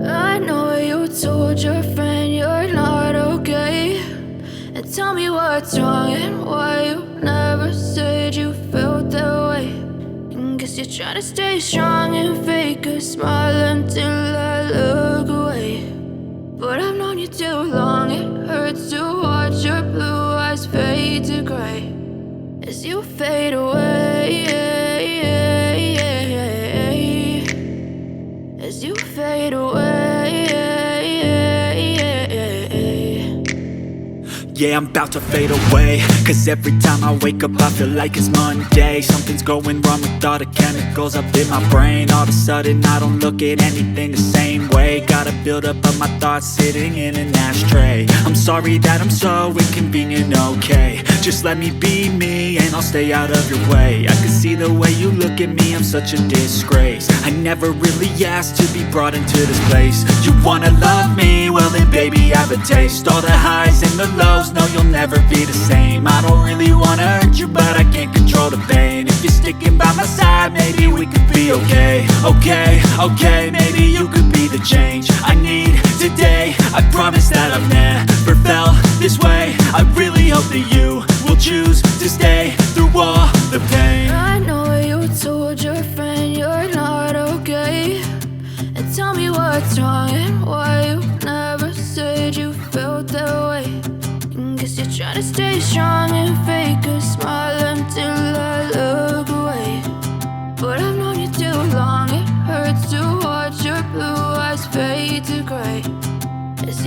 I know you told your friend you're not okay, and tell me what's wrong and why you never said you felt that way. And guess you're trying to stay strong and fake a smile until I look away. But I've known you too long, it hurts to watch your blue eyes fade to gray as you fade away, as you fade away. Yeah, I'm about to fade away, cause every time I wake up I feel like it's Monday. Something's going wrong with all the chemicals up in my brain. All of a sudden I don't look at anything the same way. Gotta build up of my thoughts sitting in an ashtray. I'm sorry that I'm so inconvenient, okay. Just let me be me and I'll stay out of your way. I can see the way you look at me, I'm such a disgrace. I never really asked to be brought into this place. You wanna love me? Well then baby I have a taste. All the highs and the lows, no you'll never be the same. I don't really wanna hurt you but I can't control the pain. If you're sticking by my side maybe we could be okay. Okay, maybe you could be the change I need today. I promise that I've never felt this way. I really hope that you will choose to stay through all the pain. I know you told your friend you're not okay, and tell me what's wrong and why you never said you felt that way. And guess you're trying to stay strong and fake a smile until I look away. But I've known you too long, it hurts to watch your blue eyes fade to gray as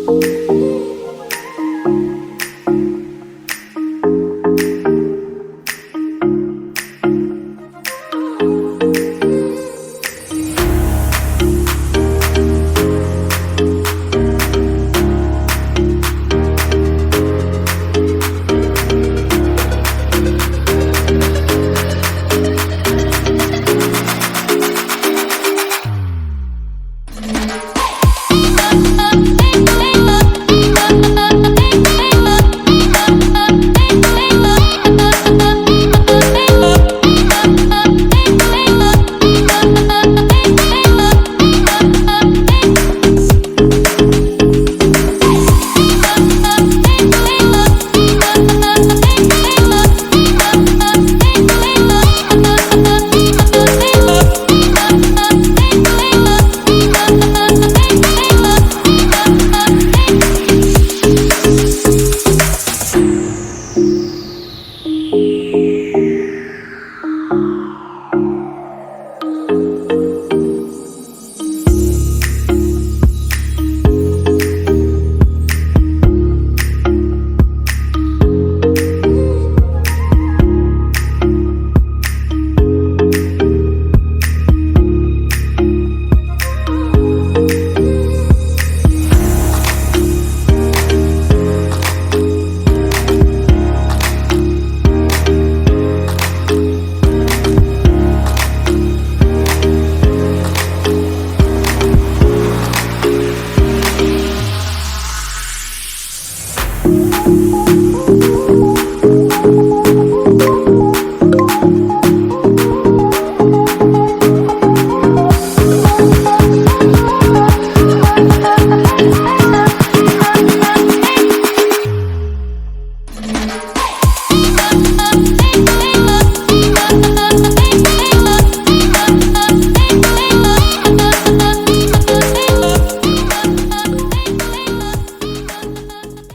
you.